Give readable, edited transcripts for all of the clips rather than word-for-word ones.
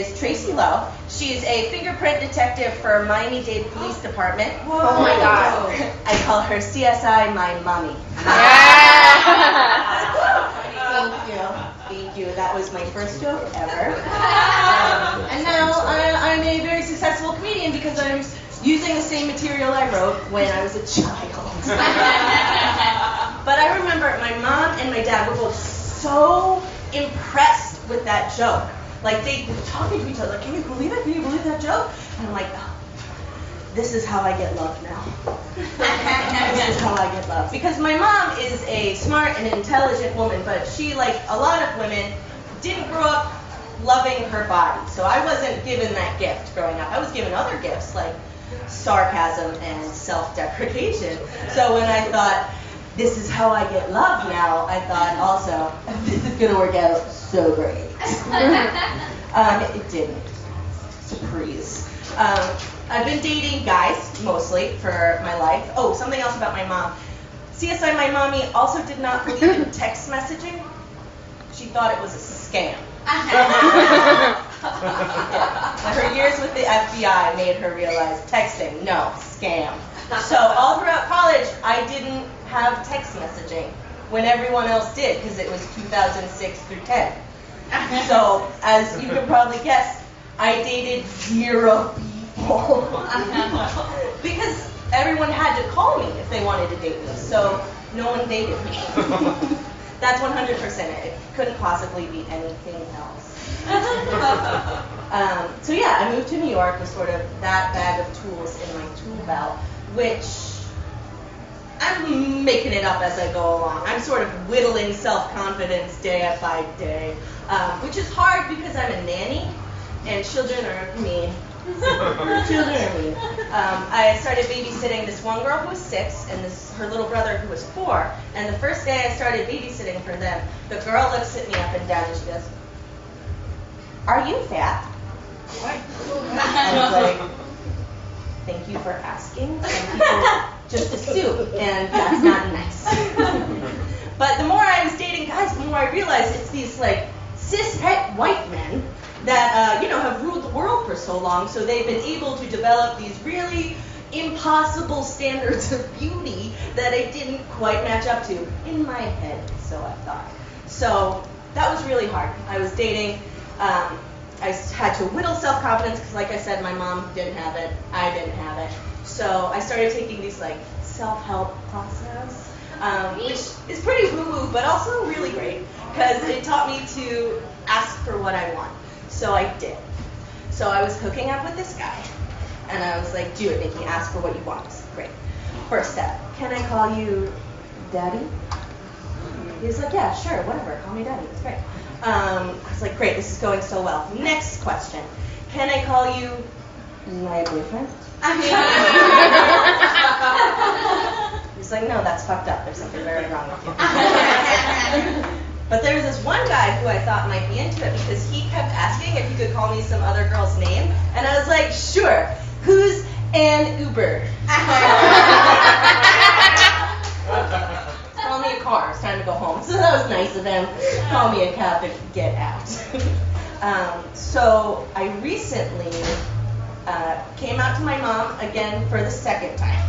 is Tracy Lowe. She's a fingerprint detective for Miami-Dade Police Department. Whoa. Oh my God. I call her CSI my mommy. Thank you. That was my first joke ever. And now I'm a very successful comedian because I'm using the same material I wrote when I was a child. But I remember my mom and my dad were both so impressed with that joke. Like, they were talking to each other, can you believe it? Can you believe that joke? And I'm like, oh, this is how I get love now. This is how I get love. Because my mom is a smart and intelligent woman, but she, like a lot of women, didn't grow up loving her body. So I wasn't given that gift growing up. I was given other gifts, like sarcasm and self-deprecation. So when I thought, this is how I get love now, I thought also, this is going to work out so great. It didn't. Surprise. I've been dating guys, mostly, for my life. Oh, something else about my mom. CSI My Mommy also did not believe in text messaging. She thought it was a scam. Her years with the FBI made her realize texting, no, scam. So all throughout college, I didn't have text messaging when everyone else did, because it was 2006 through 10. So, as you can probably guess, I dated 0 people. Because everyone had to call me if they wanted to date me, so no one dated me. That's 100% it. It couldn't possibly be anything else. So yeah, I moved to New York with sort of that bag of tools in my tool belt, which I'm making it up as I go along. I'm sort of whittling self-confidence day by day, which is hard because I'm a nanny, and children are mean. Children are mean. I started babysitting this one girl who was 6 and her little brother who was 4. And the first day I started babysitting for them, the girl looks at me up and down and she goes, "Are you fat?" I was like, "Thank you for asking." Some people just assume, and that's not nice. But the more I was dating guys, the more I realized it's these like cis-het white men that have ruled the world for so long, so they've been able to develop these really impossible standards of beauty that I didn't quite match up to in my head, so I thought. So that was really hard. I was dating, I had to whittle self-confidence because, like I said, my mom didn't have it, I didn't have it. So I started taking these like self-help classes, which is pretty woo-woo, but also really great because it taught me to ask for what I want. So I did. So I was hooking up with this guy, and I was like, "Do it, Nikki. Ask for what you want." Great. First step. Can I call you Daddy? He was like, "Yeah, sure, whatever. Call me Daddy. It's great." I was like, "Great. This is going so well." Next question. Can I call you my boyfriend? He's like, "No, that's fucked up. There's something very wrong with you." But there was this one guy who I thought might be into it because he kept asking if he could call me some other girl's name, and I was like, "Sure. Who's an Uber?" Call me a car. It's time to go home. So that was nice of him. Call me a cab and get out. So I recently came out to my mom again for the second time.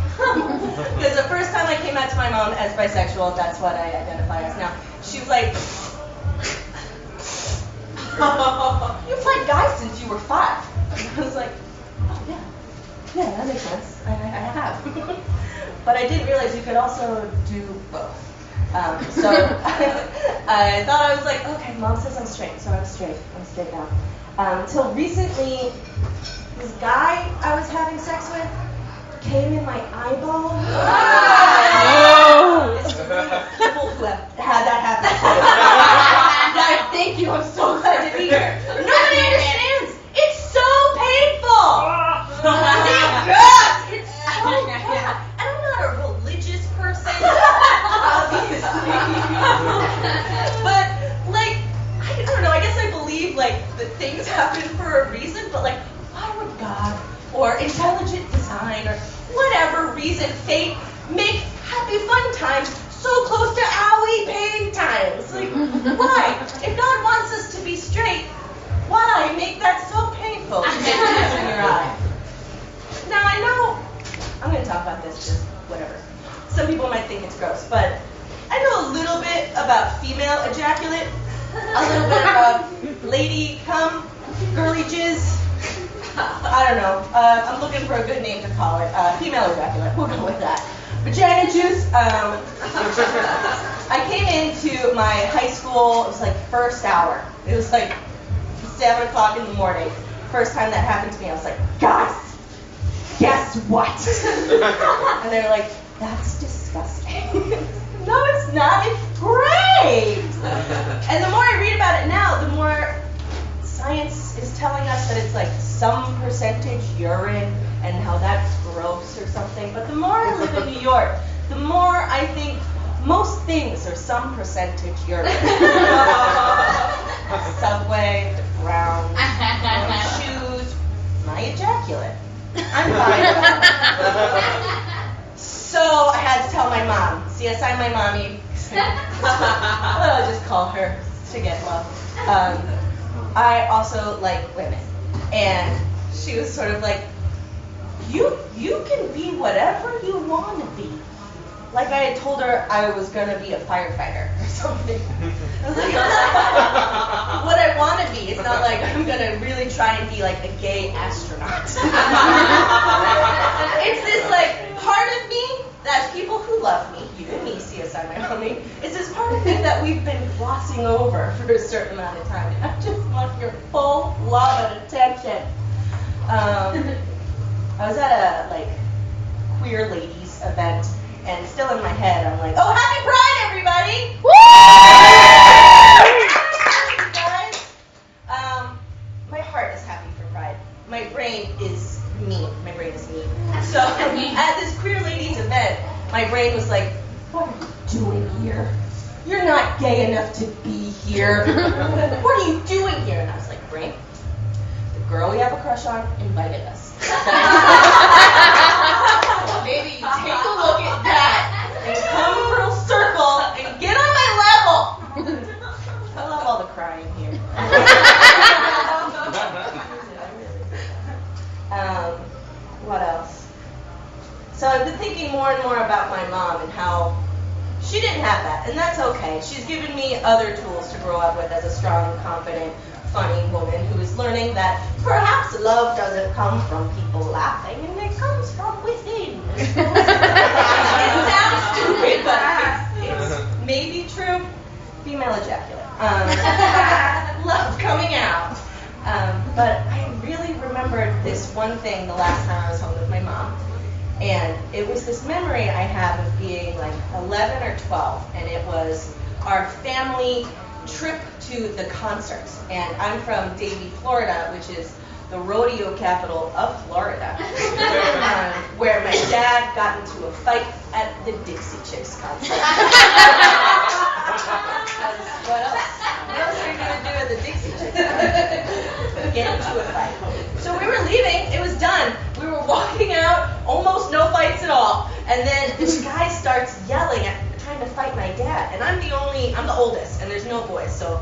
Because the first time I came out to my mom as bisexual, that's what I identify as now. She was like, "You've liked guys since you were 5. I was like, "Oh yeah, that makes sense. I have." But I didn't realize you could also do both. So I thought I was like, okay, Mom says I'm straight, so I'm straight. I'm straight now. Until recently, this guy I was having sex with came in my eyeball. It's really people who have had that happen to me. Thank you, I'm so glad to be here. Nobody understands. It's so painful. It's so bad. And I'm not a religious person, obviously. But like, I don't know, I guess I believe like that things happen for a reason, but like, why would God or intelligent design or whatever reason, fate, make happy fun times so close to owie pain times? Like, why? If God wants us to be straight, why why make that so painful to get tears in your eye? Now I know, I'm going to talk about this, just whatever. Some people might think it's gross, but I know a little bit about female ejaculate, a little bit about lady cum, girly jizz. I don't know. I'm looking for a good name to call it. Female ejaculate. We'll go with that. Vagina juice. I came into my high school, it was like first hour. It was like 7 o'clock in the morning. First time that happened to me, I was like, guys, guess what? And they were like, that's disgusting. No, it's not. It's great. And the more I read about it now, the more science is telling us that it's like some percentage urine and how that's gross or something. But the more I live in New York, the more I think most things are some percentage urine. Subway, the ground, my shoes, my ejaculate. I'm fine with that. So I had to tell my mom. CSI my mommy. I'll just call her to get love. I also like women. And she was sort of like, you can be whatever you want to be. Like I had told her I was going to be a firefighter or something. I was like, what I want to be. It's not like I'm going to really try and be like a gay astronaut. It's this like part of me that people who love me, you and me, CSI my mommy, it's this part of me that we've been glossing over for a certain amount of time. And I just want your full love and attention. I was at a like queer ladies event, and still in my head, I'm like, oh, happy Pride, everybody! Woo! Guys, my heart is happy for Pride. My brain is mean. My brain is mean. So at this queer ladies event, my brain was like, what are you doing here? You're not gay enough to be here. What are you doing here? And I was like, brain, the girl we have a crush on invited us. Maybe you take a look at that and come full circle and get on my level. I love all the crying here. What else? So I've been thinking more and more about my mom and how she didn't have that, and that's okay. She's given me other tools to grow up with as a strong, confident, funny woman who is learning that perhaps love doesn't come from people laughing, and it comes from within. It sounds stupid, but it's maybe true. Female ejaculate. Love coming out. But I really remembered this one thing the last time I was home with my mom. And it was this memory I have of being like 11 or 12, and it was our family trip to the concerts. And I'm from Davie, Florida, which is the rodeo capital of Florida, where my dad got into a fight at the Dixie Chicks concert. What else? What else are you going to do at the Dixie Chicks concert? Get into a fight. So we were leaving, it was done. We were walking out, almost no fights at all. And then this guy starts yelling trying to fight my dad. And I'm the oldest, and there's no boys, so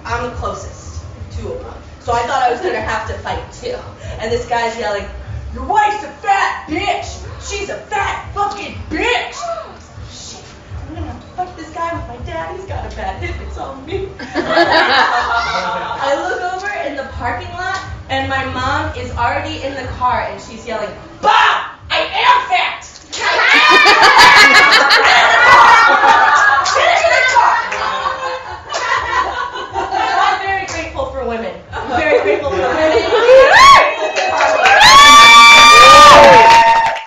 I'm the closest to a boy. So I thought I was going to have to fight too. And this guy's yelling, your wife's a fat bitch! She's a fat fucking bitch! Shit, I'm going to have to fight this guy with my dad. He's got a bad hip, it's on me. I look over in the parking lot, and my mom is already in the car, and she's yelling, bye!